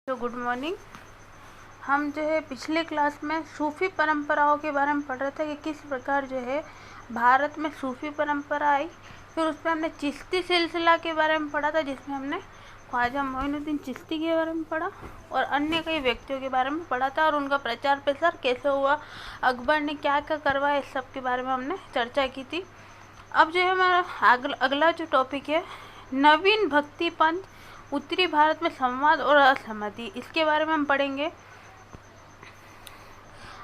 तो good morning. हम जो है पिछले क्लास में सूफी परंपराओं के बारे में पढ़ रहे थे कि किस प्रकार जो है भारत में सूफी परंपरा आई। फिर उस पर हमने चिश्ती सिलसिला के बारे में पढ़ा था, जिसमें हमने ख्वाजा मोइनुद्दीन चिश्ती के बारे में पढ़ा और अन्य कई व्यक्तियों के बारे में पढ़ा था और उनका प्रचार प्रसार कैसे हुआ, अकबर ने क्या क्या करवाया, इस सब के बारे में हमने चर्चा की थी। अब जो है हमारा अगला जो टॉपिक है नवीन भक्ति पंथ उत्तरी भारत में संवाद और असहमति, इसके बारे में हम पढ़ेंगे।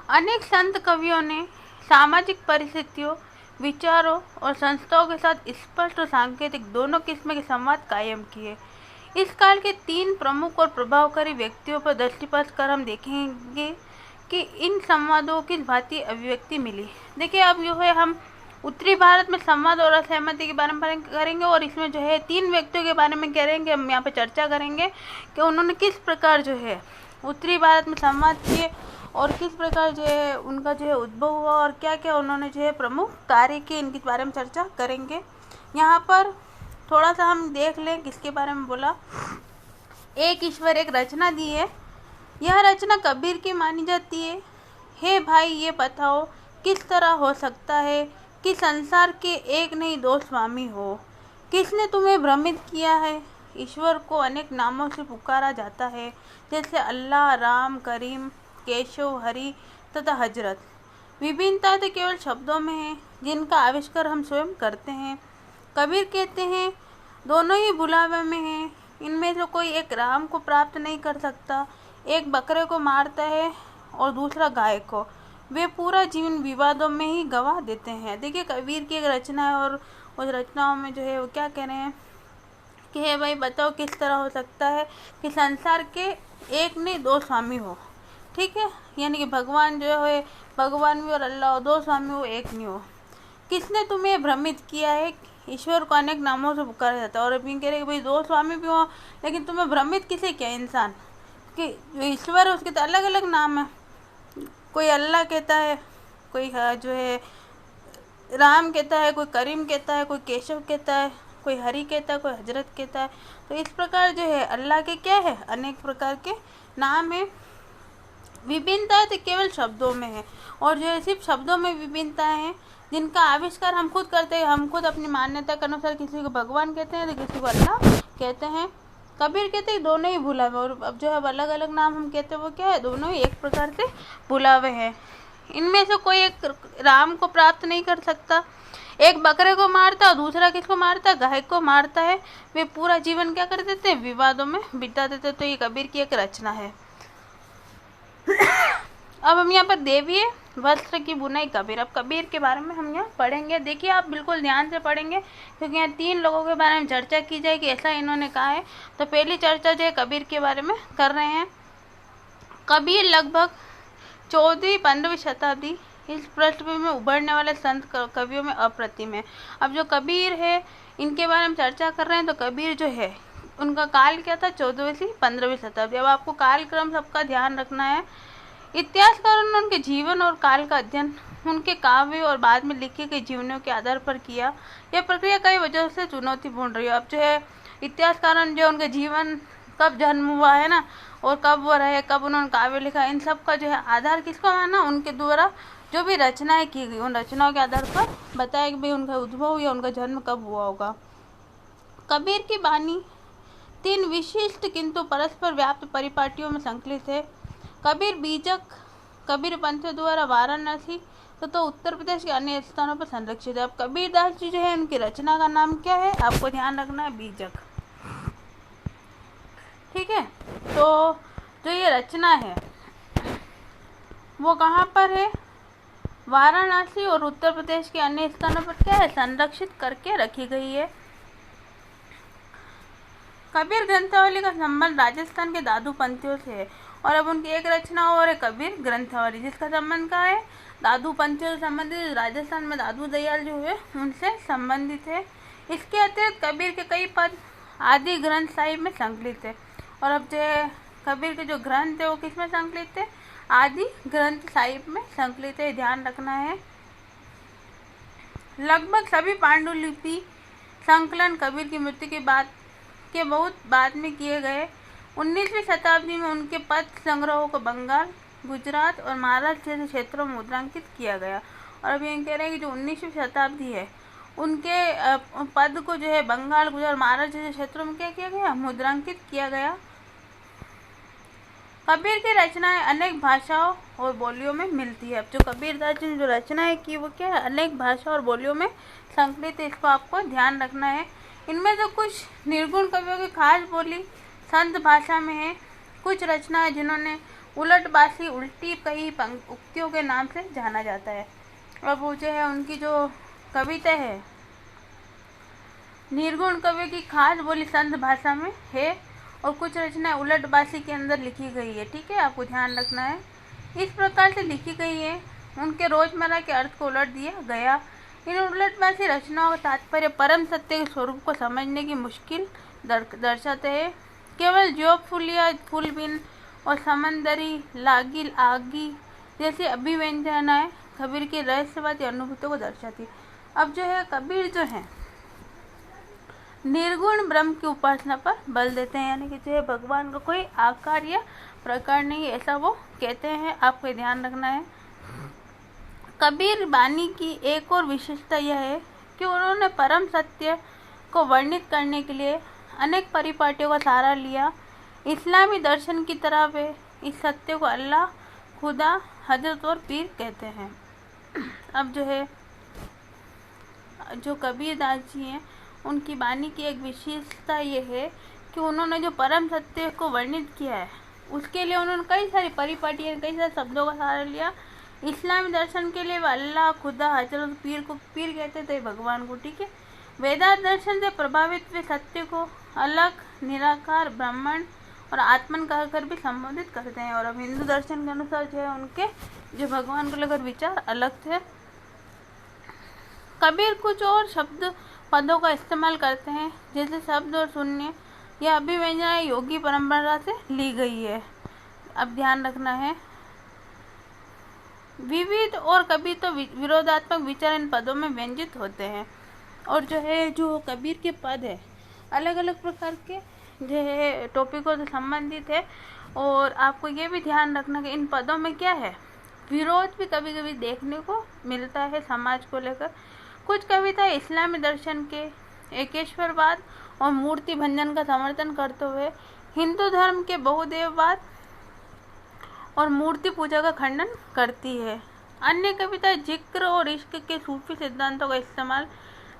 अनेक संत कवियों ने सामाजिक परिस्थितियों, विचारों और संस्थाओं के साथ स्पष्ट और सांकेतिक दोनों किस्म के संवाद कायम किए। इस काल के 3 प्रमुख और प्रभावकारी व्यक्तियों पर दृष्टिपात कर हम देखेंगे कि इन संवादों की भांति अभिव्यक्ति मिली। देखिए, अब जो है हम उत्तरी भारत में संवाद और असहमति के बारे में करेंगे और इसमें जो है 3 व्यक्तियों के बारे में करेंगे। हम यहाँ पे चर्चा करेंगे कि उन्होंने किस प्रकार जो है उत्तरी भारत में संवाद किए और किस प्रकार जो है उनका जो है उद्भव हुआ और क्या क्या उन्होंने जो है प्रमुख कार्य किए, इनके बारे में चर्चा करेंगे। यहाँ पर थोड़ा सा हम देख लें किसके बारे में बोला। एक ईश्वर एक रचना दी है, यह रचना कबीर की मानी जाती है। हे भाई, ये बताओ किस तरह हो सकता है कि संसार के एक नहीं 2 स्वामी हो। किसने तुम्हें भ्रमित किया है। ईश्वर को अनेक नामों से पुकारा जाता है, जैसे अल्लाह, राम, करीम, केशव, हरि तथा हजरत। विभिन्नता तो केवल शब्दों में है, जिनका आविष्कार हम स्वयं करते हैं। कबीर कहते हैं दोनों ही बुलावे में हैं, इनमें से कोई एक राम को प्राप्त नहीं कर सकता। एक बकरे को मारता है और दूसरा गाय को, वे पूरा जीवन विवादों में ही गवा देते हैं। देखिए, कबीर की एक रचना है और उस रचनाओं में जो है वो क्या कह रहे हैं कि हे भाई बताओ किस तरह हो सकता है कि संसार के एक नहीं 2 स्वामी हो। ठीक है, यानी कि भगवान जो है भगवान भी और अल्लाह हो, 2 स्वामी हो, एक नहीं हो। किसने तुम्हें भ्रमित किया है। ईश्वर को अनेक नामों से पुकारा जाता है और अभी कह रहे कि भाई 2 स्वामी भी हो, लेकिन तुम्हें भ्रमित किसे किया इंसान कि जो ईश्वर है उसके तो अलग अलग नाम है। कोई अल्लाह कहता है, कोई जो है राम कहता है, कोई करीम कहता है, कोई केशव कहता है, कोई हरि कहता है, कोई हजरत कहता है। तो इस प्रकार जो है अल्लाह के क्या है अनेक प्रकार के नाम है। विभिन्नता तो केवल शब्दों में है और जो है सिर्फ शब्दों में विभिन्नता है, जिनका आविष्कार हम खुद करते हैं। हम खुद अपनी मान्यता के अनुसार किसी को भगवान कहते हैं तो किसी को अल्लाह कहते हैं। कबीर कहते हैं दोनों ही भुलावे, और अब जो है अलग अलग नाम हम कहते हैं वो क्या है, दोनों ही एक प्रकार से भुलावे हैं। इनमें से कोई एक राम को प्राप्त नहीं कर सकता। एक बकरे को मारता और दूसरा किसको मारता, गाय को मारता है। वे पूरा जीवन क्या कर देते हैं, विवादों में बिता देते। तो ये कबीर की एक रचना है। अब हम यहाँ पर देवीय वस्त्र की बुनाई कबीर, अब कबीर के बारे में हम यहाँ पढ़ेंगे। देखिए, आप बिल्कुल ध्यान से पढ़ेंगे क्योंकि यहाँ 3 लोगों के बारे में चर्चा की जाएगी, ऐसा इन्होंने कहा है। तो पहली चर्चा जो है कबीर के बारे में कर रहे हैं। कबीर लगभग 14वीं-15वीं शताब्दी इस पृष्ठभूमि में उभरने वाले संत कवियों में अप्रतिम है। अब जो कबीर है इनके बारे में चर्चा कर रहे हैं। तो कबीर जो है उनका काल क्या था, 14वीं से 15वीं शताब्दी। अब आपको कालक्रम सबका ध्यान रखना है। इतिहासकारों ने उनके जीवन और काल का अध्ययन उनके काव्य और बाद में लिखे गए जीवनों के आधार पर किया। यह प्रक्रिया कई वजहों से चुनौतीपूर्ण रही है। अब जो है इतिहासकारों जो उनके जीवन कब जन्म हुआ है ना, और कब वो रहे, कब उन्होंने काव्य लिखा, इन सब का जो है आधार किसको माना, उनके द्वारा जो भी रचनाएं की गई उन रचनाओं के आधार पर बताया कि भाई उनका उद्भव या उनका जन्म कब हुआ होगा। कबीर की बानी 3 विशिष्ट किंतु परस्पर व्याप्त परिपाटियों में संकलित है। कबीर बीजक कबीर पंथों द्वारा वाराणसी तो उत्तर प्रदेश के अन्य स्थानों पर संरक्षित है। अब कबीरदास जी जो है उनकी रचना का नाम क्या है, आपको ध्यान रखना है, बीजक। ठीक है, तो जो ये रचना है वो कहाँ पर है, वाराणसी और उत्तर प्रदेश के अन्य स्थानों पर क्या है, संरक्षित करके रखी गई है। कबीर ग्रंथावली का संबंध राजस्थान के दादू पंथियों से है और अब उनकी एक रचना और है कबीर ग्रंथावली, जिसका संबंध का है दादू पंथियों से संबंधित। राजस्थान में दादू दयाल जो है उनसे संबंधित है। इसके अतिरिक्त कबीर के कई पद आदि ग्रंथ साहिब में संकलित है। और अब जो है कबीर के जो ग्रंथ है वो किस में संकलित है, आदि ग्रंथ साहिब में संकलित है, ध्यान रखना है। लगभग सभी पांडुलिपि संकलन कबीर की मृत्यु के बहुत बाद में किए गए। 19वीं शताब्दी में उनके पद संग्रहों को बंगाल, गुजरात और महाराष्ट्र जैसे क्षेत्रों में मुद्रांकित किया गया। और अब ये कह रहे हैं कि जो 19वीं शताब्दी है उनके पद को जो है बंगाल, गुजरात और महाराष्ट्र जैसे क्षेत्रों में क्या किया गया, मुद्रांकित किया गया। कबीर की रचनाएं अनेक भाषाओं और बोलियों में मिलती है। अब जो कबीरदास जी ने जो रचनाएं की वो क्या है, अनेक भाषा और बोलियों में संकलित है, इसको आपको ध्यान रखना है। इनमें से कुछ निर्गुण कवियों की खास बोली संत भाषा में है। कुछ रचनाएं जिन्होंने उलटबासी, उल्टी कही उक्तियों के नाम से जाना जाता है। अब वो जो है उनकी जो कविता है निर्गुण कवियों की खास बोली संत भाषा में है और कुछ रचनाएं उलटबासी के अंदर लिखी गई है। ठीक है, आपको ध्यान रखना है। इस प्रकार से लिखी गई है, उनके रोजमर्रा के अर्थ को उलट दिया गया। इन उलटबासी रचनाओं का तात्पर्य परम सत्य के स्वरूप को समझने की मुश्किल दर्शाते हैं। केवल जो फुलिया, फुलबिन और समंदरी, लागिल, आगी जैसी अभिव्यंजनाएं कबीर की रहस्यवादी अनुभूतियों को दर्शाती। अब जो है कबीर जो है निर्गुण ब्रह्म की उपासना पर बल देते हैं, यानी कि जो है भगवान का कोई आकार या प्रकार नहीं, ऐसा वो कहते हैं। आपको ध्यान रखना है। कबीर बानी की एक और विशेषता यह है कि उन्होंने परम सत्य को वर्णित करने के लिए अनेक परिपाटियों का सहारा लिया। इस्लामी दर्शन की तरह वे इस सत्य को अल्लाह, खुदा, हजरत और पीर कहते हैं। अब जो है जो कबीरदास जी हैं उनकी वाणी की एक विशेषता ये है कि उन्होंने जो परम सत्य को वर्णित किया है उसके लिए उन्होंने कई सारी परिपाटियाँ, कई सारे शब्दों का सहारा लिया। इस्लामी दर्शन के लिए वो अल्लाह, खुदा, हजरत, पीर को पीर कहते थे, भगवान को। ठीक है, वेदांत दर्शन से प्रभावित वे सत्य को अलग, निराकार, ब्राह्मण और आत्मन कहकर भी संबोधित करते हैं। और अब हिंदू दर्शन के अनुसार जो है उनके जो भगवान को लेकर विचार अलग थे। कबीर कुछ और शब्द पदों का इस्तेमाल करते हैं, जैसे शब्द और शून्य या अभिव्यंजना योगी परंपरा से ली गई है। अब ध्यान रखना है। विविध और कभी तो विरोधात्मक विचार इन पदों में व्यंजित होते हैं। और जो है जो कबीर के पद है अलग अलग प्रकार के जो है टॉपिकों से संबंधित है। और आपको ये भी ध्यान रखना कि इन पदों में क्या है, विरोध भी कभी कभी देखने को मिलता है समाज को लेकर। कुछ कविता इस्लामी दर्शन के एकेश्वरवाद और मूर्ति भंजन का समर्थन करते हुए हिंदू धर्म के बहुदेववाद और मूर्ति पूजा का खंडन करती है। अन्य कविता जिक्र और इश्क के सूफी सिद्धांतों का इस्तेमाल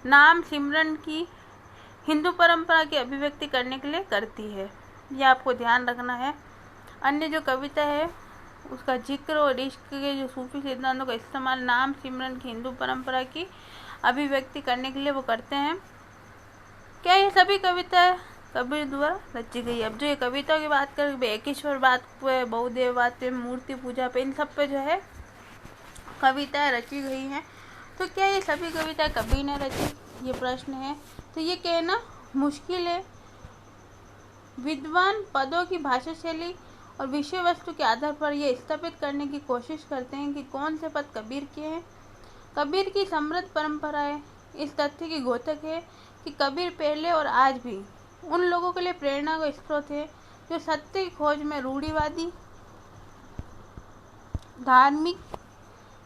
नाम सिमरन की हिंदू परंपरा की अभिव्यक्ति करने के लिए करती है। यह आपको ध्यान रखना है। अन्य जो कविता है उसका जिक्र और इश्क के जो सूफी सिद्धांतों का इस्तेमाल नाम सिमरन की हिंदू परंपरा की अभिव्यक्ति करने के लिए वो करते हैं। क्या ये सभी कविताएं कबीर द्वारा रची गई? अब जो ये कविता की बात करें एकेश्वरवाद पे, बहुदेववाद पे, मूर्ति पूजा पे, इन सब पे जो है कविताएं रची गई हैं। तो क्या ये सभी कविताएं कबीर ने रची, ये प्रश्न है। तो ये कहना मुश्किल है। विद्वान पदों की भाषा शैली और विषय वस्तु के आधार पर यह स्थापित करने की कोशिश करते हैं कि कौन से पद कबीर के हैं। कबीर की समृद्ध परंपराएं इस तथ्य की द्योतक है कि कबीर पहले और आज भी उन लोगों के लिए प्रेरणा का स्रोत है जो सत्य की खोज में रूढ़िवादी, धार्मिक,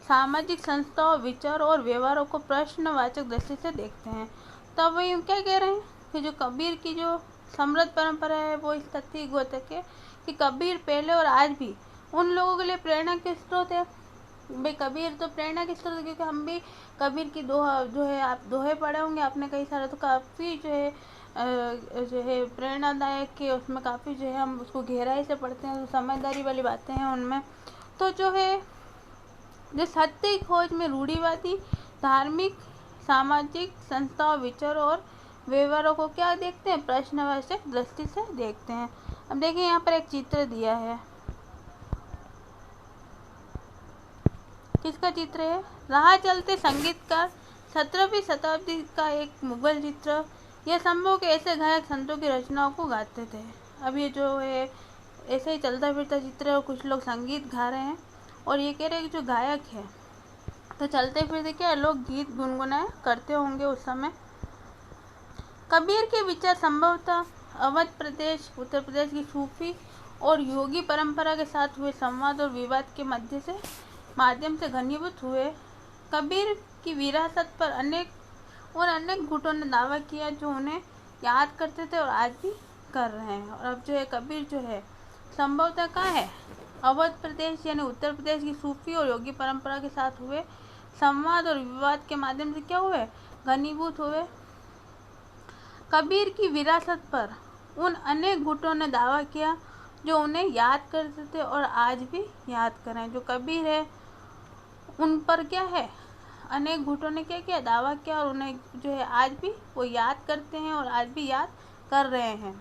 सामाजिक संस्थाओं, विचारों और व्यवहारों को प्रश्नवाचक दृष्टि से देखते हैं। तब वही क्या कह रहे हैं कि जो कबीर की जो समृद्ध परंपरा है वो इस तथ्य की द्योतक है कि कबीर पहले और आज भी उन लोगों के लिए प्रेरणा के स्रोत है। भाई कबीर तो प्रेरणा के स्रोत है, क्योंकि हम भी कबीर की दोहा जो है आप दोहे पढ़े होंगे आपने कई सारे, तो काफ़ी जो है प्रेरणादायक है। उसमें काफ़ी जो है हम उसको गहराई से पढ़ते हैं, तो समझदारी वाली बातें हैं उनमें। तो जो है जो सत्य की खोज में रूढ़िवादी, धार्मिक, सामाजिक संस्थाओं, विचारों और व्यवहारों को क्या देखते हैं, प्रश्नवाचक दृष्टि से देखते हैं। अब देखिए यहाँ पर एक चित्र दिया है, किसका चित्र है? राह चलते संगीतकार, 17वीं शताब्दी का एक मुगल चित्र। यह संभव के ऐसे गायक संतों की रचनाओं को गाते थे। अब ये जो है ऐसे ही चलता फिरता चित्र है और कुछ लोग संगीत गा रहे हैं और ये कह रहे हैं कि जो गायक है तो चलते फिरते क्या लोग गीत गुनगुनाए करते होंगे उस समय। कबीर के विचार संभवतः अवध प्रदेश, उत्तर प्रदेश की सूफी और योगी परंपरा के साथ हुए संवाद और विवाद के माध्यम से घनीभूत हुए। कबीर की विरासत पर अनेक गुटों ने दावा किया जो उन्हें याद करते थे और आज भी कर रहे हैं। और अब जो है कबीर जो है संभवतः कहाँ है, अवध प्रदेश यानी उत्तर प्रदेश की सूफी और योगी परंपरा के साथ हुए संवाद और विवाद के माध्यम से क्या हुए, घनीभूत हुए। कबीर की विरासत पर उन अनेक गुटों ने दावा किया जो उन्हें याद करते थे और आज भी याद करें। जो कबीर है उन पर क्या है, अनेक गुटों ने क्या किया, दावा किया और उन्हें जो है आज भी वो याद करते हैं और आज भी याद कर रहे हैं।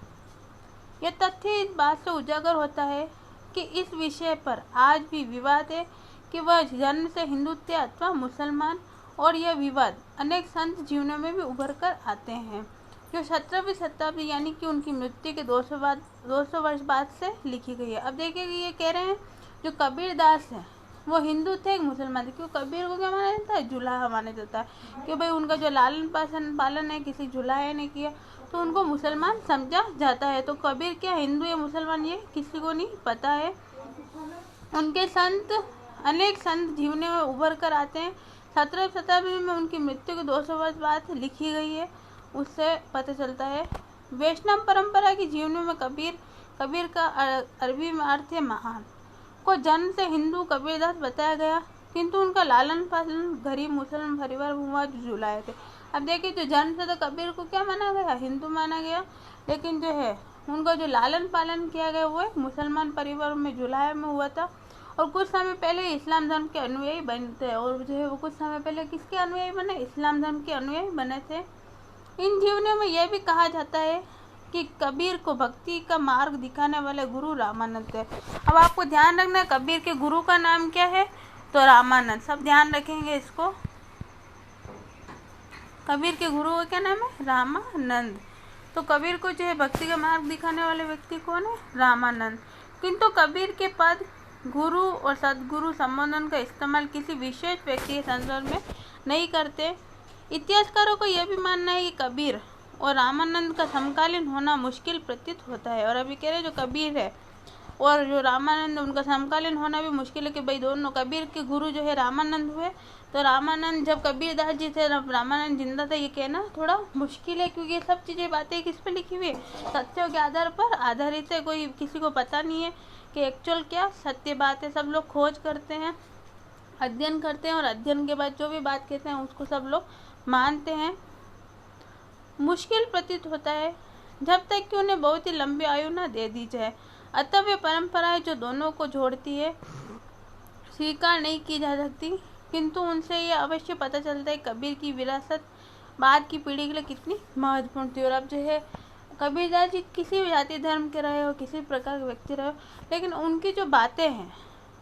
यह तथ्य इस बात से उजागर होता है कि इस विषय पर आज भी विवाद है कि वह जन्म से हिंदू थे अथवा मुसलमान, और यह विवाद अनेक संत जीवनों में भी उभर कर आते हैं जो 17वीं शताब्दी यानी कि उनकी मृत्यु के 200 वर्ष बाद से लिखी गई है। अब देखिए ये कह रहे हैं जो कबीर दास है वो हिंदू थे एक मुसलमान थे, क्यों कबीर को क्या माना जाता है, जुलाहा माना जाता है कि भाई उनका जो लालन पालन है किसी जुलाहे ने किया तो उनको मुसलमान समझा जाता है। तो कबीर क्या हिंदू या मुसलमान ये किसी को नहीं पता है। उनके अनेक संत जीवने में उभर कर आते हैं। 17वीं शताब्दी में उनकी मृत्यु के 200 वर्ष बाद लिखी गई है, उससे पता चलता है। वैष्णव परंपरा की जीवनी में कबीर का अरबी में अर्थ है महान, को जन्म से हिंदू कबीरदास बताया गया, किंतु उनका लालन पालन गरीब मुसलमान परिवार हुआ जो जुलाए थे। अब देखिए जो जन्म से तो कबीर को क्या माना गया, हिंदू माना गया, लेकिन जो है उनका जो लालन पालन किया गया वो मुसलमान परिवार में जुलाए में हुआ था। और कुछ समय पहले इस्लाम धर्म के अनुयायी बने थे, और जो है वो कुछ समय पहले किसके अनुयायी बने, इस्लाम धर्म के अनुयायी बने थे। इन जीवनों में यह भी कहा जाता है कि कबीर को भक्ति का मार्ग दिखाने वाले गुरु रामानंद थे। अब आपको ध्यान रखना है कबीर के गुरु का नाम क्या है, तो रामानंद, सब ध्यान रखेंगे इसको। कबीर के गुरु का क्या नाम है, रामानंद। तो कबीर को जो है भक्ति का मार्ग दिखाने वाले व्यक्ति कौन है, रामानंद। किंतु कबीर के पद गुरु और सदगुरु संबोधन का इस्तेमाल किसी विशेष व्यक्ति के संदर्भ में नहीं करते। इतिहासकारों को यह भी मानना है कि कबीर और रामानंद का समकालीन होना मुश्किल प्रतीत होता है। और अभी कह रहे जो कबीर है और जो रामानंद उनका समकालीन होना भी मुश्किल है कि भाई दोनों, कबीर के गुरु जो है रामानंद हुए, तो रामानंद जब कबीरदास जी थे रामानंद जिंदा था, ये कहना थोड़ा मुश्किल है क्योंकि ये सब चीज़ें बातें किस पे लिखी हुई है, तथ्यों के आधार पर आधारित है। कोई किसी को पता नहीं है कि एक्चुअल क्या सत्य बात है। सब लोग खोज करते हैं, अध्ययन करते हैं और अध्ययन के बाद जो भी बात कहते हैं उसको सब लोग मानते हैं। मुश्किल प्रतीत होता है जब तक कि उन्हें बहुत ही लंबी आयु न दे दी जाए। अतः वे परंपराएं जो दोनों को जोड़ती है स्वीकार नहीं की जा सकती, किंतु उनसे ये अवश्य पता चलता है कबीर की विरासत बाद की पीढ़ी के लिए कितनी महत्वपूर्ण थी। और अब जो है कबीरदास जी किसी भी जाति धर्म के रहे हो, किसी प्रकार के व्यक्ति रहे हो, लेकिन उनकी जो बातें हैं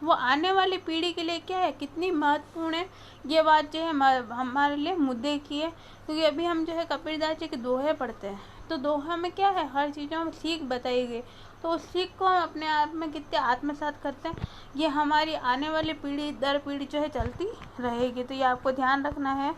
वो आने वाली पीढ़ी के लिए क्या है, कितनी महत्वपूर्ण है, ये बात जो है हमारे लिए मुद्दे की है। क्योंकि अभी हम जो है कबीरदास जी के दोहे पढ़ते हैं, तो दोहे में क्या है, हर चीज़ों में सीख बताई गई, तो उस सीख को हम अपने आप में कितने आत्मसात करते हैं, ये हमारी आने वाली पीढ़ी दर पीढ़ी जो है चलती रहेगी। तो ये आपको ध्यान रखना है।